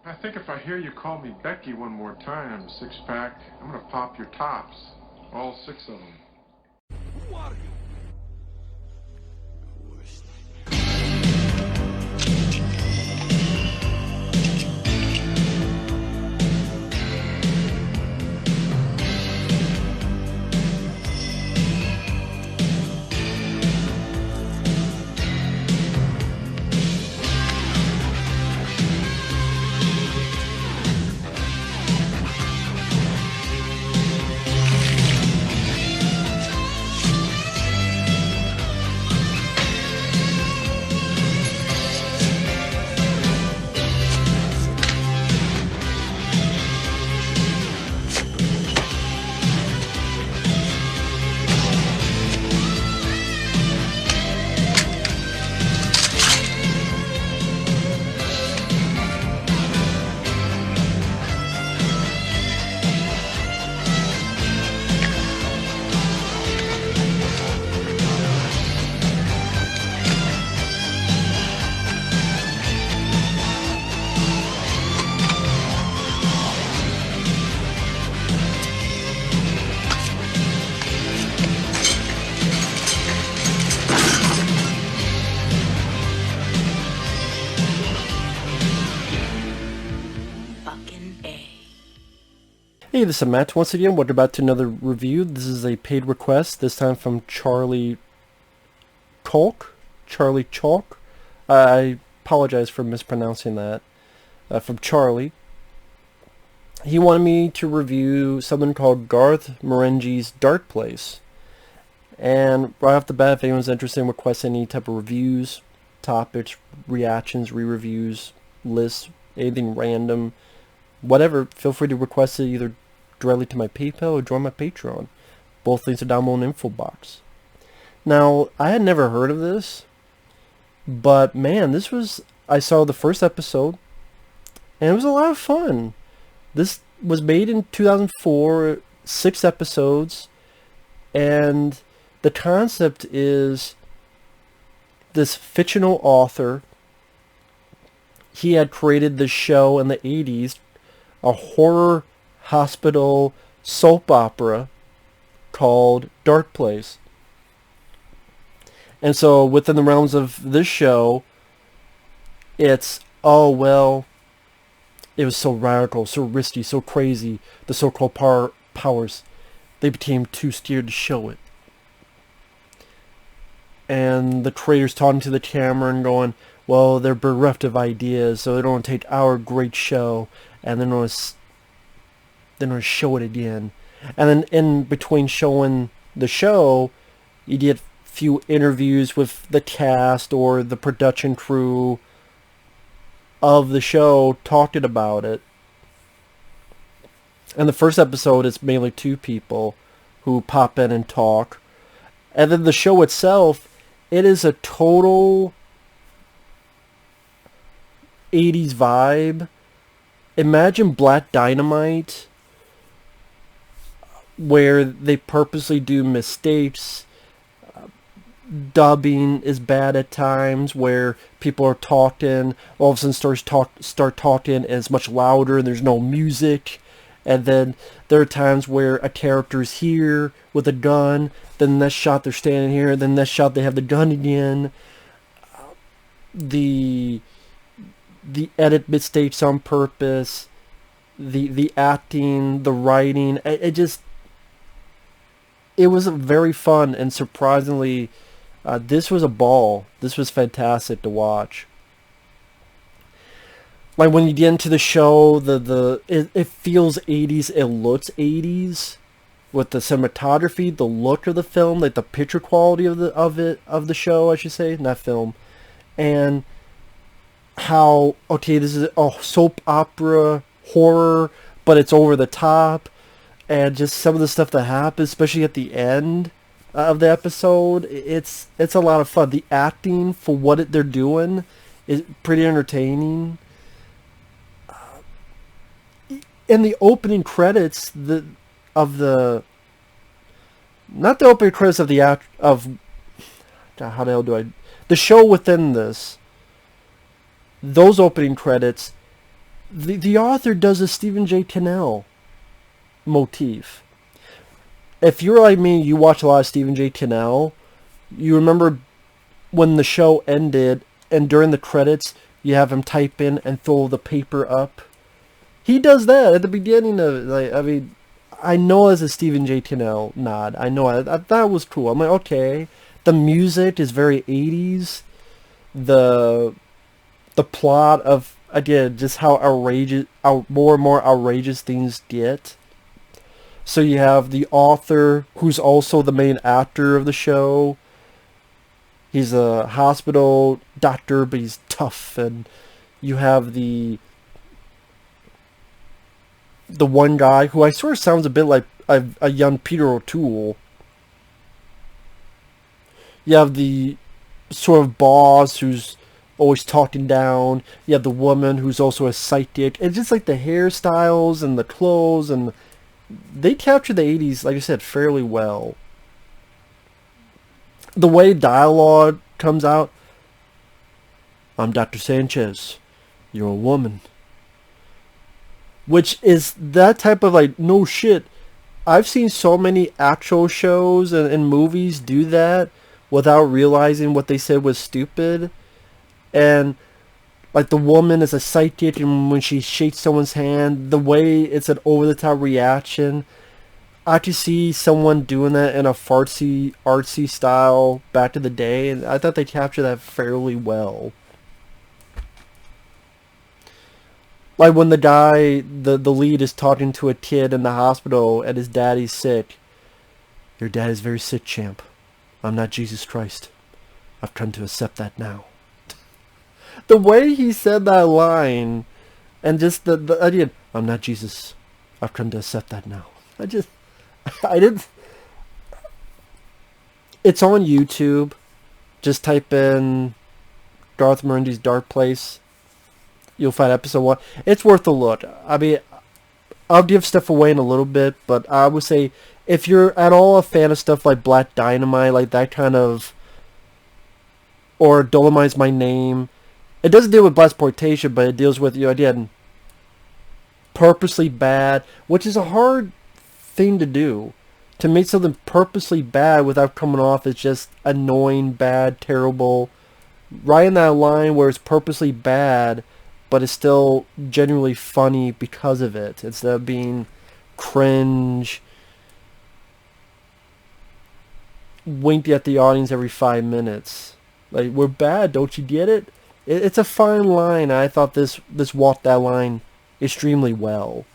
I think if I hear you call me Becky one more time, six-pack, I'm gonna pop your tops. All six of them. Who are you? Hey, this is Matt. Once again, we're about to another review. This is a paid request, this time from CharlieChalk. CharlieChalk. I apologize for mispronouncing that. From Charlie. He wanted me to review something called Garth Marenghi's Darkplace. And right off the bat, if anyone's interested in requesting any type of reviews, topics, reactions, re-reviews, lists, anything random, whatever, feel free to request it either directly to my PayPal or join my Patreon. Both links are down below in the info box. Now, I had never heard of this, but man, I saw the first episode, and it was a lot of fun. This was made in 2004, 6 episodes, and the concept is this fictional author. He had created this show in the 80s, a horror hospital soap opera called Darkplace. And so within the realms of this show, it's, oh well, it was so radical, so risky, so crazy, the so-called powers, they became too scared to show it. And the creators talking to the camera and going, well, they're bereft of ideas, so they don't want to take our great show and then going to show it again. And then in between showing the show, you get a few interviews with the cast or the production crew of the show talking about it. And the first episode is mainly 2 people who pop in and talk. And then the show itself, it is a total 80s vibe. Imagine Black Dynamite, where they purposely do mistakes. Dubbing is bad at times, where people are talking, all of a sudden start talking, and it's much louder, and there's no music. And then there are times where a character's here with a gun, then next shot they're standing here, then next shot they have the gun again. The edit mistakes on purpose, the acting, the writing, it was very fun, and surprisingly, this was a ball. This was fantastic to watch. Like when you get into the show, it feels 80s, it looks 80s, with the cinematography, the look of the film, like the picture quality of the show, I should say, not film, and how, okay, this is a soap opera horror, but it's over the top, and just some of the stuff that happens, especially at the end of the episode, it's a lot of fun. The acting for what they're doing is pretty entertaining. In the opening credits, not the opening credits of how the hell do the show within this, those opening credits, the author does a Stephen J. Cannell motif. If you're like me, you watch a lot of Stephen J. Cannell, you remember when the show ended and during the credits you have him type in and throw the paper up. He does that at the beginning of it. Like, I mean, I know it's a Stephen J. Cannell nod. I know. I thought it was cool. I'm like, okay. The music is very 80s. The plot of, again, just how outrageous, more and more outrageous things get. So you have the author, who's also the main actor of the show. He's a hospital doctor, but he's tough. And you have the one guy who I swear sounds a bit like a young Peter O'Toole. You have the sort of boss who's always talking down. You have the woman who's also a psychic. And just like the hairstyles and the clothes, and they capture the 80s, like I said, fairly well. The way dialogue comes out. I'm Dr. Sanchez. You're a woman. Which is that type of like, no shit. I've seen so many actual shows and movies do that without realizing what they said was stupid. And like the woman is a psychic, and when she shakes someone's hand, the way it's an over-the-top reaction. I could see someone doing that in a fartsy, artsy style back in the day, and I thought they captured that fairly well. Like when the guy, the lead is talking to a kid in the hospital and his daddy's sick. Your dad is very sick, champ. I'm not Jesus Christ. I've come to accept that now. The way he said that line, and just the idea, I'm not Jesus. I've come to accept that now. I didn't. It's on YouTube. Just type in Garth Marenghi's Darkplace. You'll find episode 1. It's worth a look. I mean, I'll give stuff away in a little bit, but I would say if you're at all a fan of stuff like Black Dynamite, like that kind of, or Dolomite's My Name, it doesn't deal with blaxploitation, but it deals with, you know, again, purposely bad, which is a hard thing to do. To make something purposely bad without coming off as just annoying, bad, terrible. Right in that line where it's purposely bad, but it's still genuinely funny because of it. Instead of being cringe, winked at the audience every 5 minutes. Like, we're bad, don't you get it? It's a fine line. I thought this walked that line extremely well.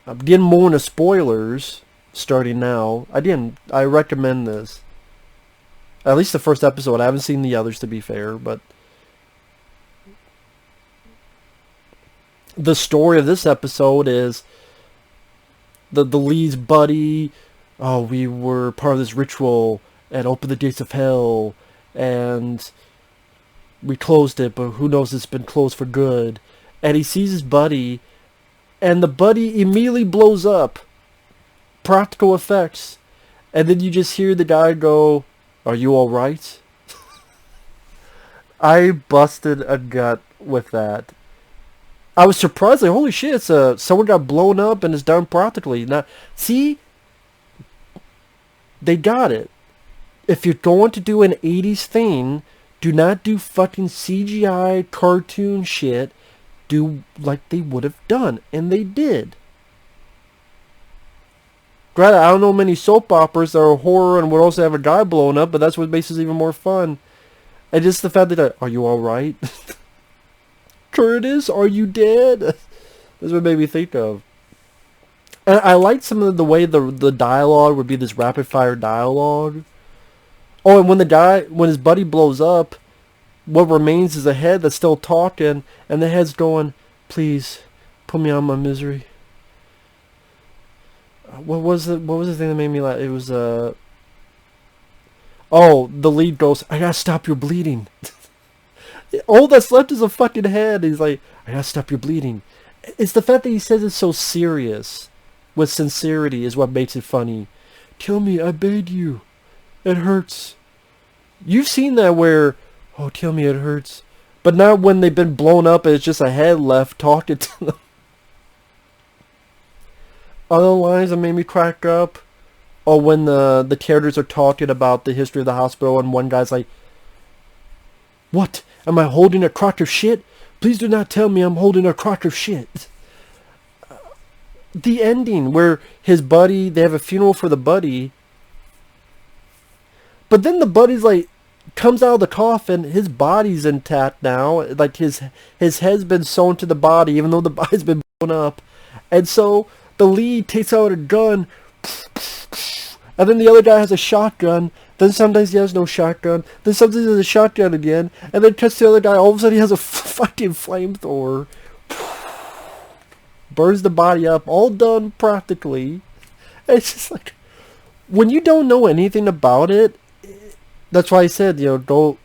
I'm getting more into spoilers starting now. I recommend this. At least the first episode. I haven't seen the others, to be fair, but the story of this episode is the lead's buddy. Oh, we were part of this ritual and opened the gates of hell, and we closed it, but who knows, it's been closed for good. And he sees his buddy, and the buddy immediately blows up. Practical effects. And then you just hear the guy go, "Are you alright?" I busted a gut with that. I was surprised, like, holy shit, someone got blown up and is done practically. Now, see? They got it. If you're going to do an 80s thing, do not do fucking CGI cartoon shit. Do like they would have done. And they did. Granted, I don't know many soap operas that are horror and would also have a guy blown up, but that's what makes it even more fun. And just the fact that, are you alright? Curtis, are you dead? That's what made me think of. And I liked some of the way the dialogue would be this rapid fire dialogue. Oh, and when his buddy blows up, what remains is a head that's still talking, and the head's going, "Please, put me out of my misery." What was the thing that made me laugh? It was oh, the lead goes, "I gotta stop your bleeding." All that's left is a fucking head. He's like, "I gotta stop your bleeding." It's the fact that he says it's so serious, with sincerity, is what makes it funny. "Kill me, I beg you. It hurts." You've seen that where, "Oh, kill me, it hurts. But not when they've been blown up and it's just a head left talking to them. Other lines that made me crack up, or when the characters are talking about the history of the hospital and one guy's like, "What? Am I holding a crock of shit? Please do not tell me I'm holding a crock of shit." The ending where his buddy, they have a funeral for the buddy, but then the buddy's like, comes out of the coffin, his body's intact now, like his head's been sewn to the body even though the body's been blown up, and so the lead takes out a gun, and then the other guy has a shotgun, then sometimes he has no shotgun, then sometimes he has a shotgun again, and then cuts to the other guy, all of a sudden he has a fucking flamethrower, burns the body up, all done practically. And it's just like, when you don't know anything about it, that's why I said, don't,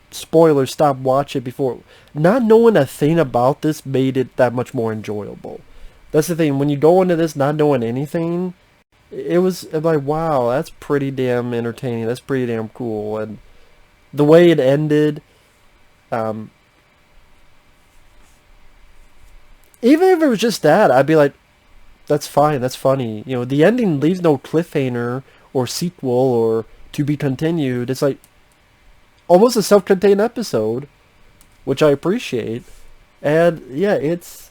spoilers, stop watching before. Not knowing a thing about this made it that much more enjoyable. That's the thing, when you go into this not knowing anything, it was like, wow, that's pretty damn entertaining, that's pretty damn cool. And the way it ended, even if it was just that, I'd be like, that's fine, that's funny. The ending leaves no cliffhanger or sequel or to be continued. It's like almost a self-contained episode, which I appreciate. And yeah, it's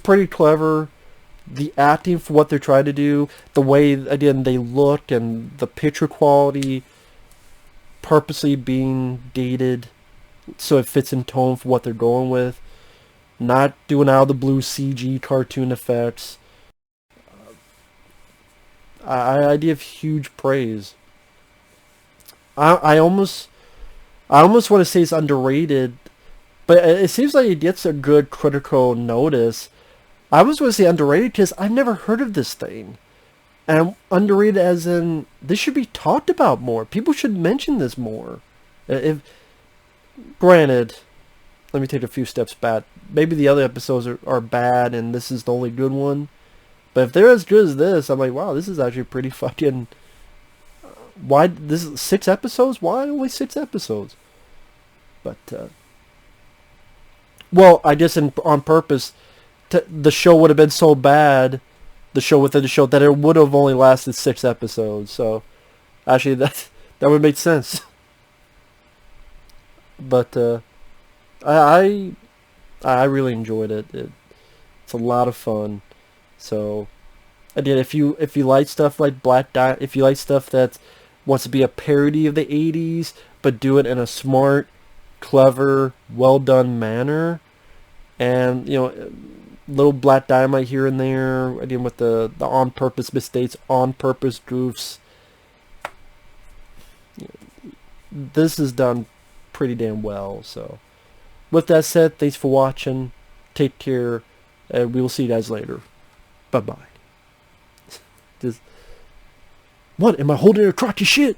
pretty clever. The acting for what they're trying to do, the way, again, they look, and the picture quality purposely being dated so it fits in tone for what they're going with. Not doing out of the blue CG cartoon effects. I give huge praise. I almost want to say it's underrated, but it seems like it gets a good critical notice. I was going to say underrated because I've never heard of this thing. And underrated as in, this should be talked about more. People should mention this more. Granted, let me take a few steps back. Maybe the other episodes are bad and this is the only good one. But if they're as good as this, I'm like, wow, this is actually pretty fucking... Why? This is 6 episodes? Why only 6 episodes? But, well, I guess on purpose... the show would have been so bad, the show within the show, that it would have only lasted 6 episodes. So, actually, that would make sense. But I really enjoyed it. It's a lot of fun. So, again, if you like stuff like if you like stuff that wants to be a parody of the 80s, but do it in a smart, clever, well done manner, and little Black Dynamite here and there, again with the on purpose mistakes, on purpose goofs. This is done pretty damn well. So, with that said, thanks for watching. Take care, and we will see you guys later. Bye bye. What? Am I holding a crock of shit?